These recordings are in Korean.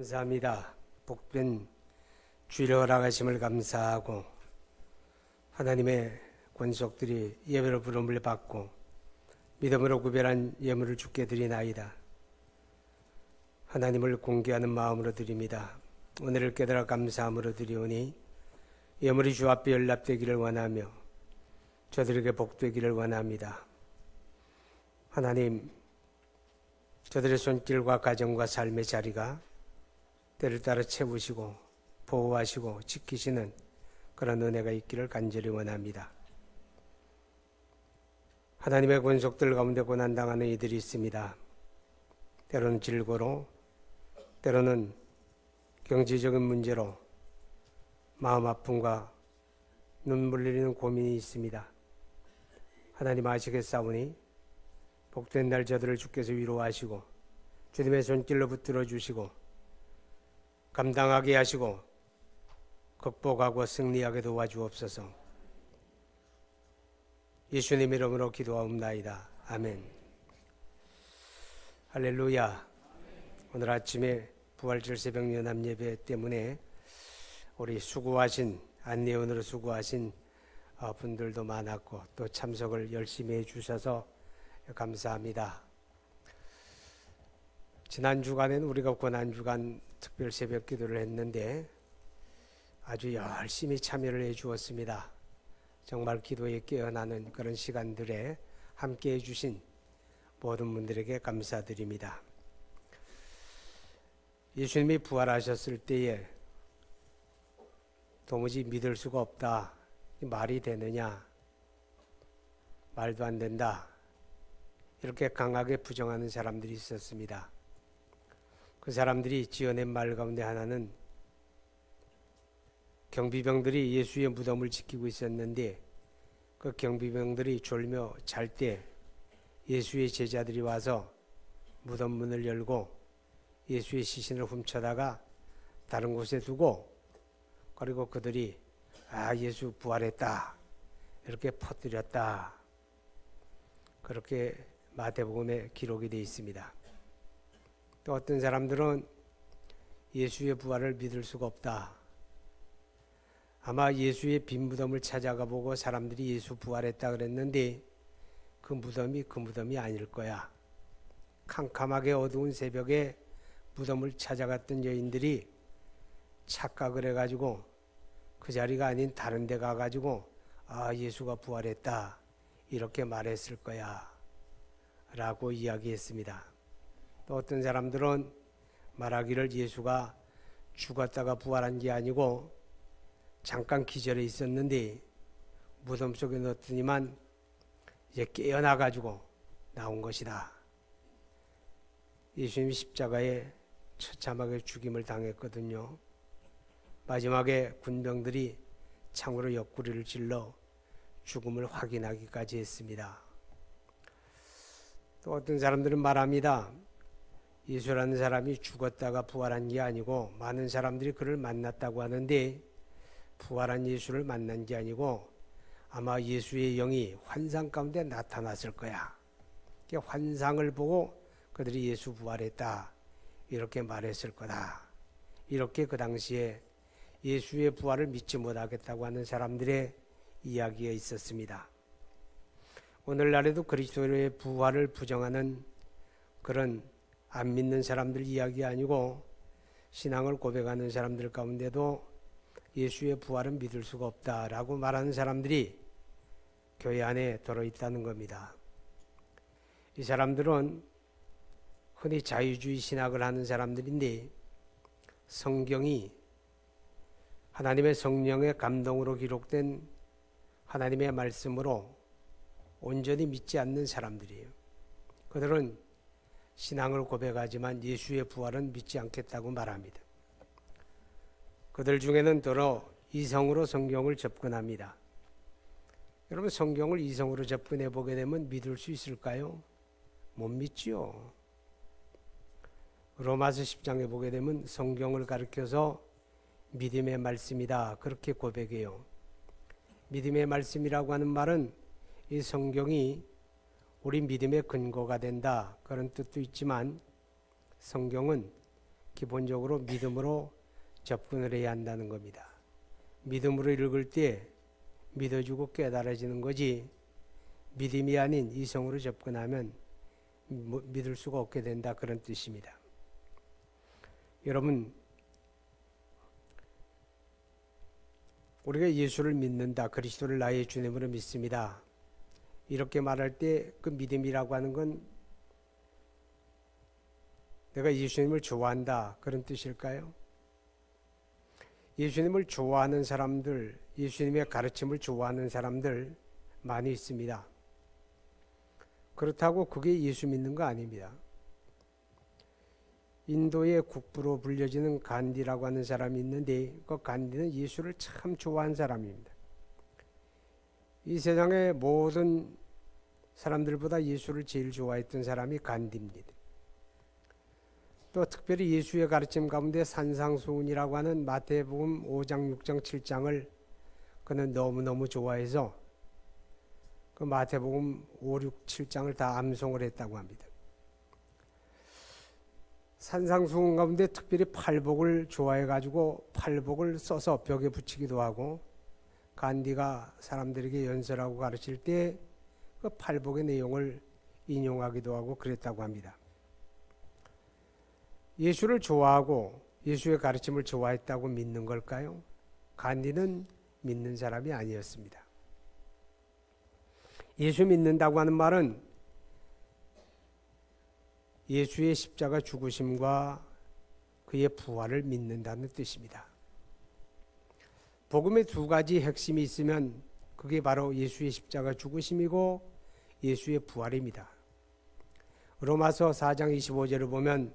감사합니다. 복된 주일을 허락하심을 감사하고 하나님의 권속들이 예배로 부름을 받고 믿음으로 구별한 예물을 주께 드리나이다. 하나님을 공개하는 마음으로 드립니다. 오늘을 깨달아 감사함으로 드리오니 예물이 주 앞에 연락되기를 원하며 저들에게 복되기를 원합니다. 하나님, 저들의 손길과 가정과 삶의 자리가 때를 따라 채우시고 보호하시고 지키시는 그런 은혜가 있기를 간절히 원합니다. 하나님의 권속들 가운데 고난당하는 이들이 있습니다. 때로는 질고로, 때로는 경제적인 문제로 마음 아픔과 눈물 흘리는 고민이 있습니다. 하나님 아시겠사오니 복된 날 저들을 주께서 위로하시고 주님의 손길로 붙들어 주시고 감당하게 하시고 극복하고 승리하게 도와주옵소서. 예수님 이름으로 기도하옵나이다. 아멘. 할렐루야. 오늘 아침에 부활절 새벽 연합 예배 때문에 우리 수고하신 안내원으로 수고하신 분들도 많았고 또 참석을 열심히 해주셔서 감사합니다. 지난 주간에는 우리가 고난주간 특별 새벽 기도를 했는데 아주 열심히 참여를 해 주었습니다. 정말 기도에 깨어나는 그런 시간들에 함께 해주신 모든 분들에게 감사드립니다. 예수님이 부활하셨을 때에 도무지 믿을 수가 없다. 말이 되느냐? 말도 안 된다. 이렇게 강하게 부정하는 사람들이 있었습니다. 그 사람들이 지어낸 말 가운데 하나는 경비병들이 예수의 무덤을 지키고 있었는데 그 경비병들이 졸며 잘 때 예수의 제자들이 와서 무덤 문을 열고 예수의 시신을 훔쳐다가 다른 곳에 두고 그리고 그들이 예수 부활했다 이렇게 퍼뜨렸다. 그렇게 마태복음에 기록이 되어 있습니다. 또 어떤 사람들은 예수의 부활을 믿을 수가 없다. 아마 예수의 빈 무덤을 찾아가 보고 사람들이 예수 부활했다 그랬는데 그 무덤이 아닐 거야. 캄캄하게 어두운 새벽에 무덤을 찾아갔던 여인들이 착각을 해가지고 그 자리가 아닌 다른 데 가가지고 예수가 부활했다 이렇게 말했을 거야 라고 이야기했습니다. 또 어떤 사람들은 말하기를 예수가 죽었다가 부활한 게 아니고 잠깐 기절해 있었는데 무덤 속에 넣더니만 이제 깨어나가지고 나온 것이다. 예수님이 십자가에 처참하게 죽임을 당했거든요. 마지막에 군병들이 창으로 옆구리를 찔러 죽음을 확인하기까지 했습니다. 또 어떤 사람들은 말합니다. 예수라는 사람이 죽었다가 부활한 게 아니고 많은 사람들이 그를 만났다고 하는데 부활한 예수를 만난 게 아니고 아마 예수의 영이 환상 가운데 나타났을 거야. 환상을 보고 그들이 예수 부활했다 이렇게 말했을 거다. 이렇게 그 당시에 예수의 부활을 믿지 못하겠다고 하는 사람들의 이야기가 있었습니다. 오늘날에도 그리스도의 부활을 부정하는 그런 안 믿는 사람들 이야기 아니고 신앙을 고백하는 사람들 가운데도 예수의 부활은 믿을 수가 없다라고 말하는 사람들이 교회 안에 들어있다는 겁니다. 이 사람들은 흔히 자유주의 신학을 하는 사람들인데 성경이 하나님의 성령의 감동으로 기록된 하나님의 말씀으로 온전히 믿지 않는 사람들이에요. 그들은 신앙을 고백하지만 예수의 부활은 믿지 않겠다고 말합니다. 그들 중에는 더러 이성으로 성경을 접근합니다. 여러분 성경을 이성으로 접근해 보게 되면 믿을 수 있을까요? 못 믿지요. 로마서 10장에 보게 되면 성경을 가리켜서 믿음의 말씀이다 그렇게 고백해요. 믿음의 말씀이라고 하는 말은 이 성경이 우리 믿음의 근거가 된다 그런 뜻도 있지만 성경은 기본적으로 믿음으로 접근을 해야 한다는 겁니다. 믿음으로 읽을 때 믿어주고 깨달아지는 거지, 믿음이 아닌 이성으로 접근하면 믿을 수가 없게 된다, 그런 뜻입니다. 여러분, 우리가 예수를 믿는다, 그리스도를 나의 주님으로 믿습니다, 이렇게 말할 때 그 믿음이라고 하는 건 내가 예수님을 좋아한다, 그런 뜻일까요? 예수님을 좋아하는 사람들, 예수님의 가르침을 좋아하는 사람들 많이 있습니다. 그렇다고 그게 예수 믿는 거 아닙니다. 인도의 국부로 불려지는 간디라고 하는 사람이 있는데, 그 간디는 예수를 참 좋아한 사람입니다. 이 세상의 모든 사람들보다 예수를 제일 좋아했던 사람이 간디입니다. 또 특별히 예수의 가르침 가운데 산상수훈이라고 하는 마태복음 5장, 6장, 7장을 그는 너무너무 좋아해서 그 마태복음 5, 6, 7장을 다 암송을 했다고 합니다. 산상수훈 가운데 특별히 팔복을 좋아해가지고 팔복을 써서 벽에 붙이기도 하고, 간디가 사람들에게 연설하고 가르칠 때 그 팔복의 내용을 인용하기도 하고 그랬다고 합니다. 예수를 좋아하고 예수의 가르침을 좋아했다고 믿는 걸까요? 간디는 믿는 사람이 아니었습니다. 예수 믿는다고 하는 말은 예수의 십자가 죽으심과 그의 부활을 믿는다는 뜻입니다. 복음의 두 가지 핵심이 있으면 그게 바로 예수의 십자가 죽으심이고 예수의 부활입니다. 로마서 4장 25절을 보면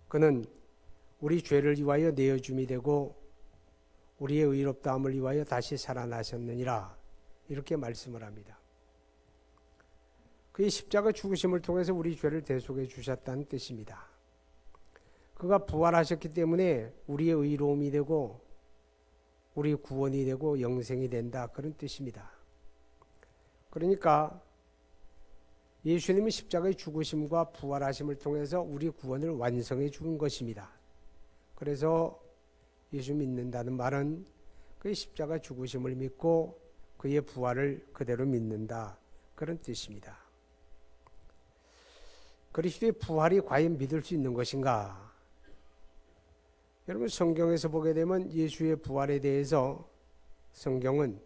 그는 우리 죄를 위하여 내어줌이 되고 우리의 의롭다함을 위하여 다시 살아나셨느니라, 이렇게 말씀을 합니다. 그의 십자가 죽으심을 통해서 우리 죄를 대속해 주셨다는 뜻입니다. 그가 부활하셨기 때문에 우리의 의로움이 되고 우리 구원이 되고 영생이 된다, 그런 뜻입니다. 그러니까 예수님이 십자가의 죽으심과 부활하심을 통해서 우리 구원을 완성해 준 것입니다. 그래서 예수 믿는다는 말은 그의 십자가 죽으심을 믿고 그의 부활을 그대로 믿는다, 그런 뜻입니다. 그리스도의 부활이 과연 믿을 수 있는 것인가? 여러분, 성경에서 보게 되면 예수의 부활에 대해서 성경은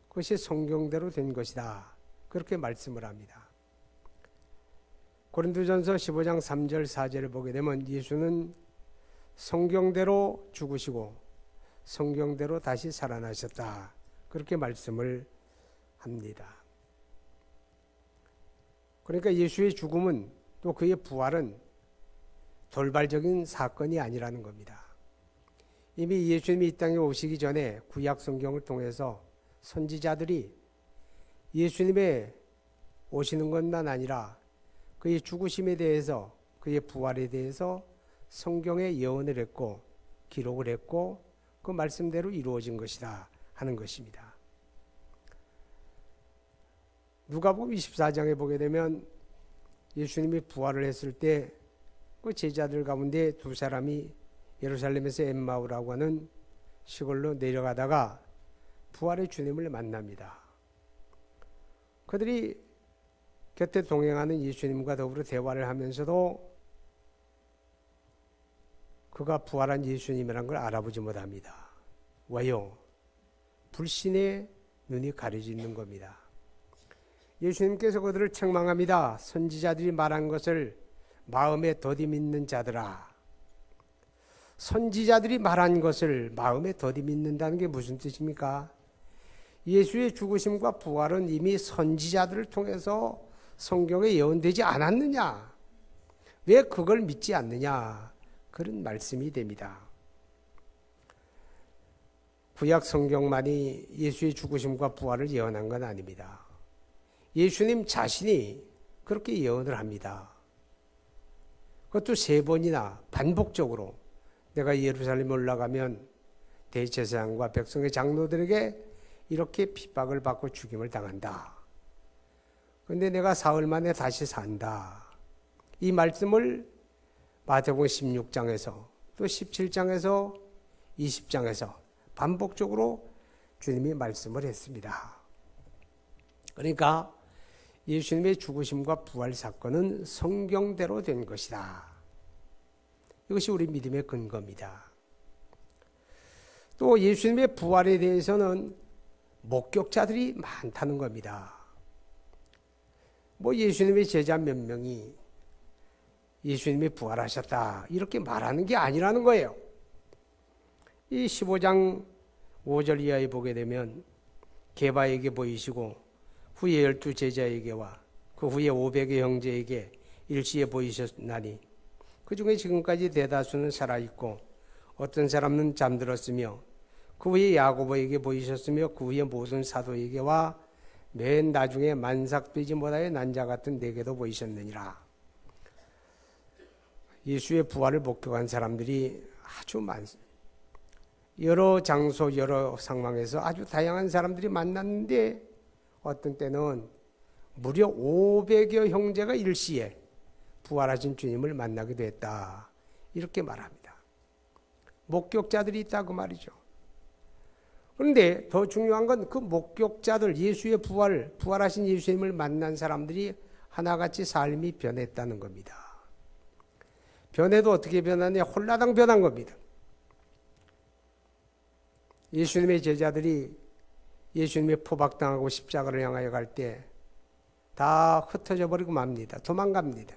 그것이 성경대로 된 것이다, 그렇게 말씀을 합니다. 고린도전서 15장 3절 4절을 보게 되면 예수는 성경대로 죽으시고 성경대로 다시 살아나셨다, 그렇게 말씀을 합니다. 그러니까 예수의 죽음은 또 그의 부활은 돌발적인 사건이 아니라는 겁니다. 이미 예수님이 이 땅에 오시기 전에 구약 성경을 통해서 선지자들이 예수님의 오시는 것만 아니라 그의 죽으심에 대해서, 그의 부활에 대해서 성경에 예언을 했고 기록을 했고 그 말씀대로 이루어진 것이다 하는 것입니다. 누가복음 24장에 보게 되면 예수님이 부활을 했을 때 그 제자들 가운데 두 사람이 예루살렘에서 엠마오라고 하는 시골로 내려가다가 부활의 주님을 만납니다. 그들이 곁에 동행하는 예수님과 더불어 대화를 하면서도 그가 부활한 예수님이라는 걸 알아보지 못합니다. 왜요? 불신의 눈이 가려져 있는 겁니다. 예수님께서 그들을 책망합니다. 선지자들이 말한 것을 마음에 더디 믿는 자들아. 선지자들이 말한 것을 마음에 더디 믿는다는 게 무슨 뜻입니까? 예수의 죽으심과 부활은 이미 선지자들을 통해서 성경에 예언되지 않았느냐? 왜 그걸 믿지 않느냐? 그런 말씀이 됩니다. 구약 성경만이 예수의 죽으심과 부활을 예언한 건 아닙니다. 예수님 자신이 그렇게 예언을 합니다. 그것도 3번이나 반복적으로 내가 예루살렘에 올라가면 대제사장과 백성의 장로들에게 이렇게 핍박을 받고 죽임을 당한다. 그런데 내가 사흘 만에 다시 산다. 이 말씀을 마태복음 16장에서 또 17장에서 20장에서 반복적으로 주님이 말씀을 했습니다. 그러니까 예수님의 죽으심과 부활 사건은 성경대로 된 것이다. 이것이 우리 믿음의 근거입니다. 또 예수님의 부활에 대해서는 목격자들이 많다는 겁니다. 예수님의 제자 몇 명이 예수님이 부활하셨다 이렇게 말하는 게 아니라는 거예요. 이 15장 5절 이하에 보게 되면 게바에게 보이시고 후에 12 제자에게와 그 후에 500의 형제에게 일시에 보이셨나니 그 중에 지금까지 대다수는 살아있고 어떤 사람은 잠들었으며 그 후에 야고보에게 보이셨으며 그 후에 모든 사도에게와 맨 나중에 만삭되지 못하여 난 자 같은 내게도 보이셨느니라. 예수의 부활을 목격한 사람들이 아주 많습니다. 여러 장소 여러 상황에서 아주 다양한 사람들이 만났는데 어떤 때는 무려 500여 형제가 일시에 부활하신 주님을 만나기도 했다. 이렇게 말합니다. 목격자들이 있다 그 말이죠. 그런데 더 중요한 건 그 목격자들 예수의 부활하신 예수님을 만난 사람들이 하나같이 삶이 변했다는 겁니다. 변해도 어떻게 변하냐? 홀라당 변한 겁니다. 예수님의 제자들이 예수님의 포박당하고 십자가를 향하여 갈 때 다 흩어져 버리고 맙니다. 도망갑니다.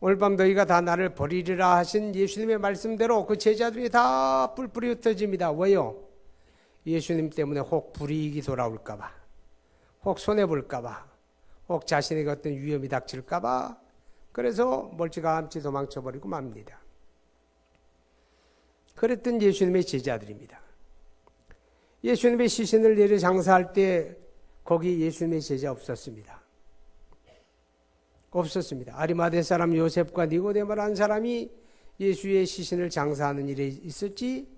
오늘 밤 너희가 다 나를 버리리라 하신 예수님의 말씀대로 그 제자들이 다 뿔뿔이 흩어집니다. 왜요? 예수님 때문에 혹 불이익이 돌아올까 봐, 혹 손해볼까 봐, 혹 자신에게 어떤 위험이 닥칠까 봐 그래서 멀찌감치 도망쳐버리고 맙니다. 그랬던 예수님의 제자들입니다. 예수님의 시신을 내려 장사할 때 거기 예수님의 제자 없었습니다. 없었습니다. 아리마대 사람 요셉과 니고데모라는 사람이 예수의 시신을 장사하는 일에 있었지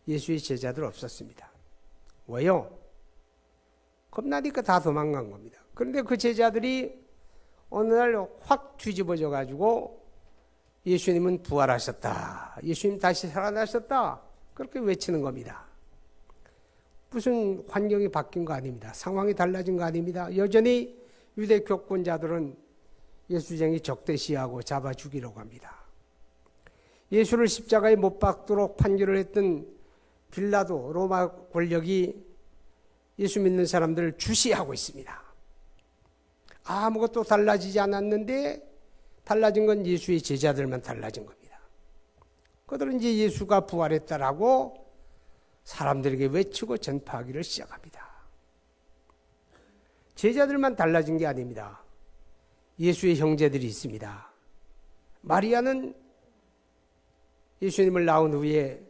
예수의 제자들 없었습니다. 왜요? 겁나니까 다 도망간 겁니다. 그런데 그 제자들이 어느 날 확 뒤집어져 가지고 예수님은 부활하셨다. 예수님 다시 살아나셨다. 그렇게 외치는 겁니다. 무슨 환경이 바뀐 거 아닙니다. 상황이 달라진 거 아닙니다. 여전히 유대 교권자들은 예수쟁이 적대시하고 잡아 죽이려고 합니다. 예수를 십자가에 못 박도록 판결을 했던 빌라도 로마 권력이 예수 믿는 사람들을 주시하고 있습니다. 아무것도 달라지지 않았는데 달라진 건 예수의 제자들만 달라진 겁니다. 그들은 이제 예수가 부활했다라고 사람들에게 외치고 전파하기를 시작합니다. 제자들만 달라진 게 아닙니다. 예수의 형제들이 있습니다. 마리아는 예수님을 낳은 후에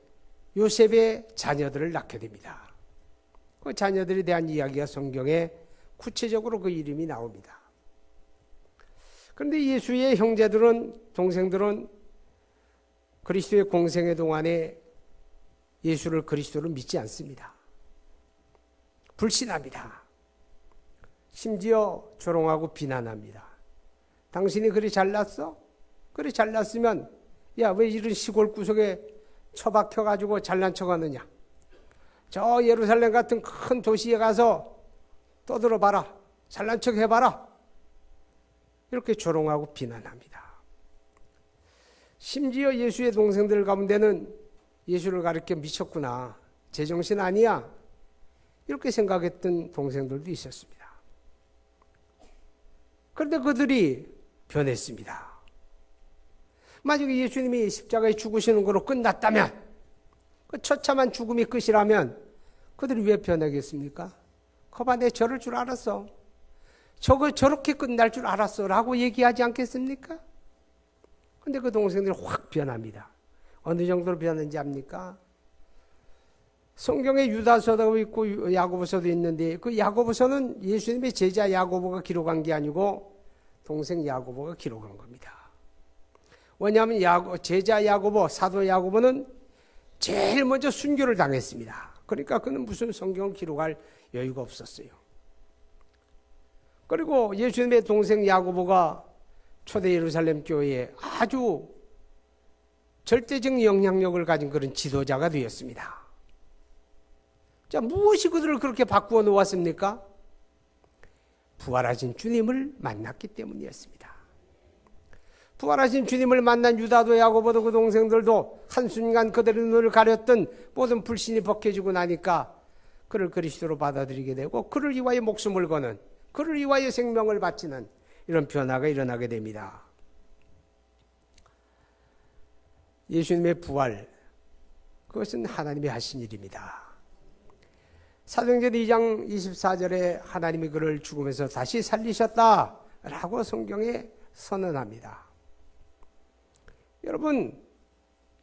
요셉의 자녀들을 낳게 됩니다. 그 자녀들에 대한 이야기가 성경에 구체적으로 그 이름이 나옵니다. 그런데 예수의 형제들은, 동생들은 그리스도의 공생의 동안에 예수를 그리스도로 믿지 않습니다. 불신합니다. 심지어 조롱하고 비난합니다. 당신이 그리 잘났어? 그리 잘났으면 야, 왜 이런 시골 구석에 처박혀가지고 잘난 척하느냐? 저 예루살렘 같은 큰 도시에 가서 떠들어봐라. 잘난 척 해봐라. 이렇게 조롱하고 비난합니다. 심지어 예수의 동생들 가운데는 예수를 가리켜 미쳤구나. 제정신 아니야. 이렇게 생각했던 동생들도 있었습니다. 그런데 그들이 변했습니다. 만약에 예수님이 십자가에 죽으시는 거로 끝났다면, 그 처참한 죽음이 끝이라면 그들이 왜 변하겠습니까? 거봐, 내 저럴 줄 알았어. 저렇게 끝날 줄 알았어 라고 얘기하지 않겠습니까? 근데 그 동생들이 확 변합니다. 어느 정도로 변한지 압니까? 성경에 유다서도 있고 야고보서도 있는데 그 야고보서는 예수님의 제자 야고보가 기록한 게 아니고 동생 야고보가 기록한 겁니다. 왜냐하면 제자 야고보, 사도 야고보는 제일 먼저 순교를 당했습니다. 그러니까 그는 무슨 성경을 기록할 여유가 없었어요. 그리고 예수님의 동생 야고보가 초대 예루살렘 교회에 아주 절대적 영향력을 가진 그런 지도자가 되었습니다. 자, 무엇이 그들을 그렇게 바꾸어 놓았습니까? 부활하신 주님을 만났기 때문이었습니다. 부활하신 주님을 만난 유다도 야고보도 그 동생들도 한순간 그들의 눈을 가렸던 모든 불신이 벗겨지고 나니까 그를 그리스도로 받아들이게 되고 그를 위하여 목숨을 거는, 그를 위하여 생명을 바치는 이런 변화가 일어나게 됩니다. 예수님의 부활, 그것은 하나님이 하신 일입니다. 사도행전 2장 24절에 하나님이 그를 죽음에서 다시 살리셨다라고 성경에 선언합니다. 여러분,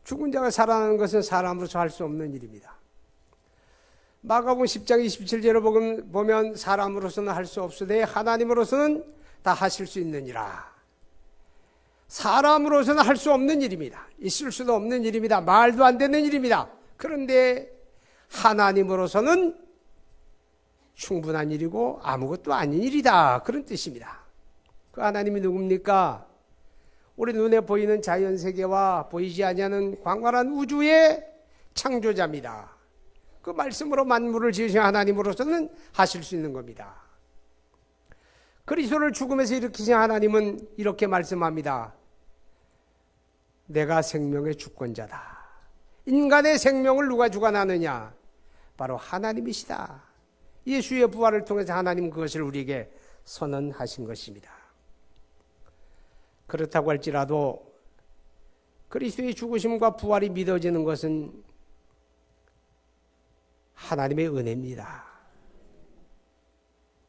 죽은 자가 살아나는 것은 사람으로서 할 수 없는 일입니다. 마가복음 10장 27절을 보면 사람으로서는 할 수 없으되 하나님으로서는 다 하실 수 있느니라. 사람으로서는 할 수 없는 일입니다. 있을 수도 없는 일입니다. 말도 안 되는 일입니다. 그런데 하나님으로서는 충분한 일이고 아무것도 아닌 일이다, 그런 뜻입니다. 그 하나님이 누굽니까? 우리 눈에 보이는 자연세계와 보이지 아니하는 광활한 우주의 창조자입니다. 그 말씀으로 만물을 지으신 하나님으로서는 하실 수 있는 겁니다. 그리스도를 죽음에서 일으키신 하나님은 이렇게 말씀합니다. 내가 생명의 주권자다. 인간의 생명을 누가 주관하느냐? 바로 하나님이시다. 예수의 부활을 통해서 하나님은 그것을 우리에게 선언하신 것입니다. 그렇다고 할지라도 그리스도의 죽으심과 부활이 믿어지는 것은 하나님의 은혜입니다.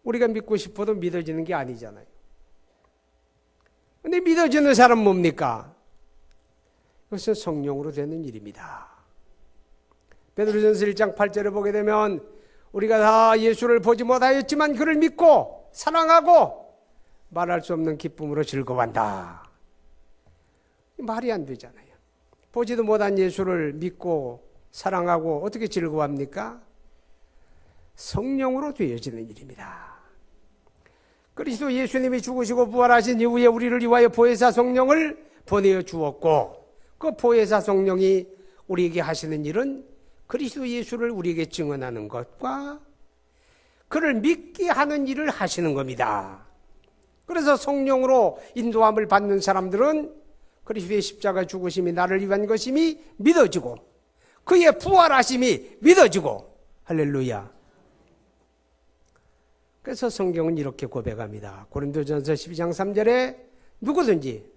우리가 믿고 싶어도 믿어지는 게 아니잖아요. 그런데 믿어지는 사람은 뭡니까? 그것은 성령으로 되는 일입니다. 베드로전서 1장 8절에 보게 되면 우리가 다 예수를 보지 못하였지만 그를 믿고 사랑하고 말할 수 없는 기쁨으로 즐거워한다. 말이 안 되잖아요. 보지도 못한 예수를 믿고 사랑하고 어떻게 즐거워합니까? 성령으로 되어지는 일입니다. 그리스도 예수님이 죽으시고 부활하신 이후에 우리를 위하여 보혜사 성령을 보내어 주었고 그 보혜사 성령이 우리에게 하시는 일은 그리스도 예수를 우리에게 증언하는 것과 그를 믿게 하는 일을 하시는 겁니다. 그래서 성령으로 인도함을 받는 사람들은 그리스도의 십자가 죽으심이 나를 위한 것임이 믿어지고 그의 부활하심이 믿어지고, 할렐루야. 그래서 성경은 이렇게 고백합니다. 고린도전서 12장 3절에 누구든지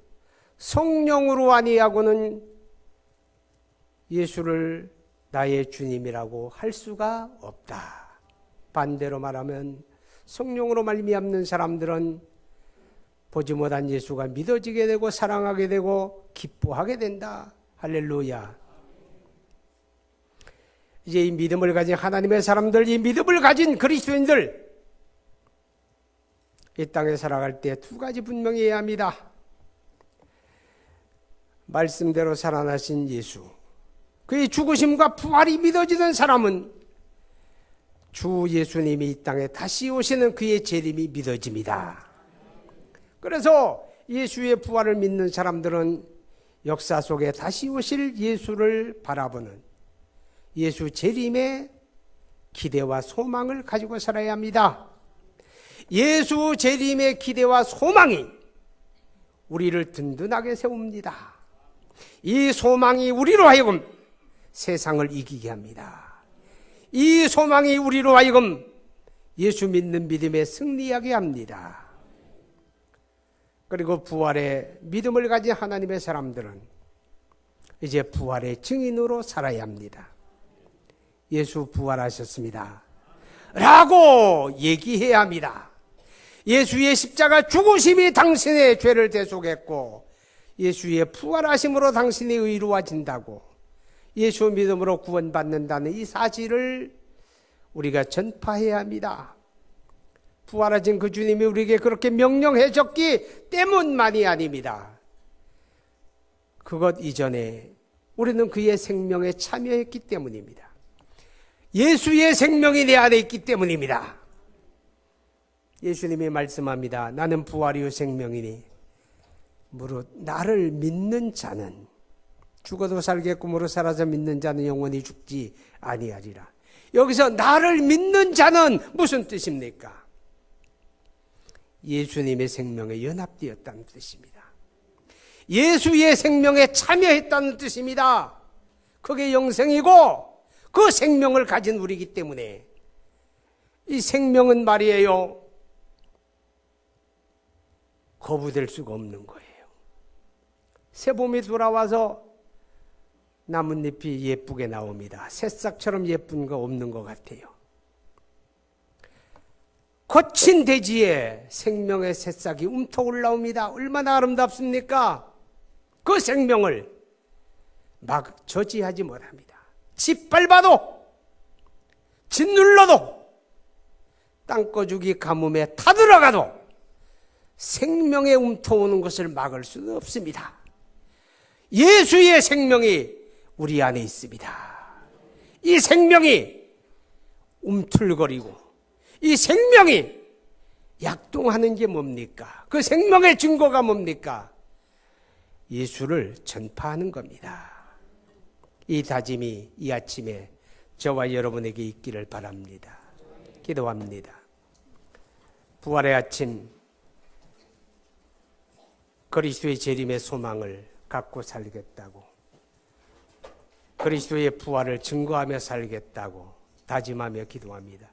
성령으로 아니하고는 예수를 나의 주님이라고 할 수가 없다. 반대로 말하면 성령으로 말미암는 사람들은 보지 못한 예수가 믿어지게 되고 사랑하게 되고 기뻐하게 된다. 할렐루야. 이제 이 믿음을 가진 하나님의 사람들, 이 믿음을 가진 그리스도인들, 이 땅에 살아갈 때 두 가지 분명히 해야 합니다. 말씀대로 살아나신 예수, 그의 죽으심과 부활이 믿어지는 사람은 주 예수님이 이 땅에 다시 오시는 그의 재림이 믿어집니다. 그래서 예수의 부활을 믿는 사람들은 역사 속에 다시 오실 예수를 바라보는 예수 재림의 기대와 소망을 가지고 살아야 합니다. 예수 재림의 기대와 소망이 우리를 든든하게 세웁니다. 이 소망이 우리로 하여금 세상을 이기게 합니다. 이 소망이 우리로 하여금 예수 믿는 믿음에 승리하게 합니다. 그리고 부활의 믿음을 가진 하나님의 사람들은 이제 부활의 증인으로 살아야 합니다. 예수 부활하셨습니다 라고 얘기해야 합니다. 예수의 십자가 죽으심이 당신의 죄를 대속했고 예수의 부활하심으로 당신이 의로워진다고, 예수 믿음으로 구원받는다는 이 사실을 우리가 전파해야 합니다. 부활하신 그 주님이 우리에게 그렇게 명령해 줬기 때문만이 아닙니다. 그것 이전에 우리는 그의 생명에 참여했기 때문입니다. 예수의 생명이 내 안에 있기 때문입니다. 예수님이 말씀합니다. 나는 부활이요 생명이니 무릇 나를 믿는 자는 죽어도 살겠고 살아서 믿는 자는 영원히 죽지 아니하리라. 여기서 나를 믿는 자는 무슨 뜻입니까? 예수님의 생명에 연합되었다는 뜻입니다. 예수의 생명에 참여했다는 뜻입니다. 그게 영생이고 그 생명을 가진 우리이기 때문에 이 생명은 말이에요, 거부될 수가 없는 거예요. 새봄이 돌아와서 나뭇잎이 예쁘게 나옵니다. 새싹처럼 예쁜 거 없는 것 같아요. 거친 대지에 생명의 새싹이 움터 올라옵니다. 얼마나 아름답습니까? 그 생명을 막 저지하지 못합니다. 짓밟아도 짓눌러도 땅거죽이 가뭄에 타들어가도 생명에 움터오는 것을 막을 수는 없습니다. 예수의 생명이 우리 안에 있습니다. 이 생명이 움틀거리고 이 생명이 약동하는 게 뭡니까? 그 생명의 증거가 뭡니까? 예수를 전파하는 겁니다. 이 다짐이 이 아침에 저와 여러분에게 있기를 바랍니다. 기도합니다. 부활의 아침, 그리스도의 재림의 소망을 갖고 살겠다고, 그리스도의 부활을 증거하며 살겠다고 다짐하며 기도합니다.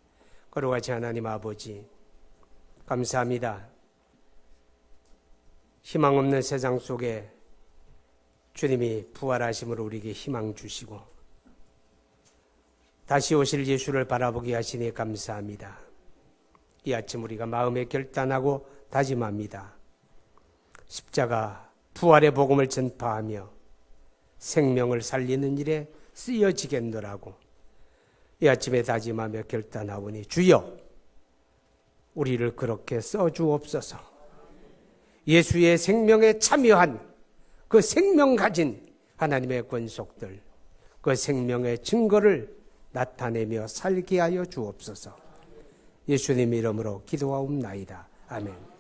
거룩하신 하나님 아버지, 감사합니다. 희망 없는 세상 속에 주님이 부활하심으로 우리에게 희망 주시고 다시 오실 예수를 바라보게 하시니 감사합니다. 이 아침 우리가 마음에 결단하고 다짐합니다. 십자가 부활의 복음을 전파하며 생명을 살리는 일에 쓰여지겠노라고 이 아침에 다짐하며 결단하오니 주여 우리를 그렇게 써주옵소서. 예수의 생명에 참여한 그 생명 가진 하나님의 권속들, 그 생명의 증거를 나타내며 살게 하여 주옵소서. 예수님 이름으로 기도하옵나이다. 아멘.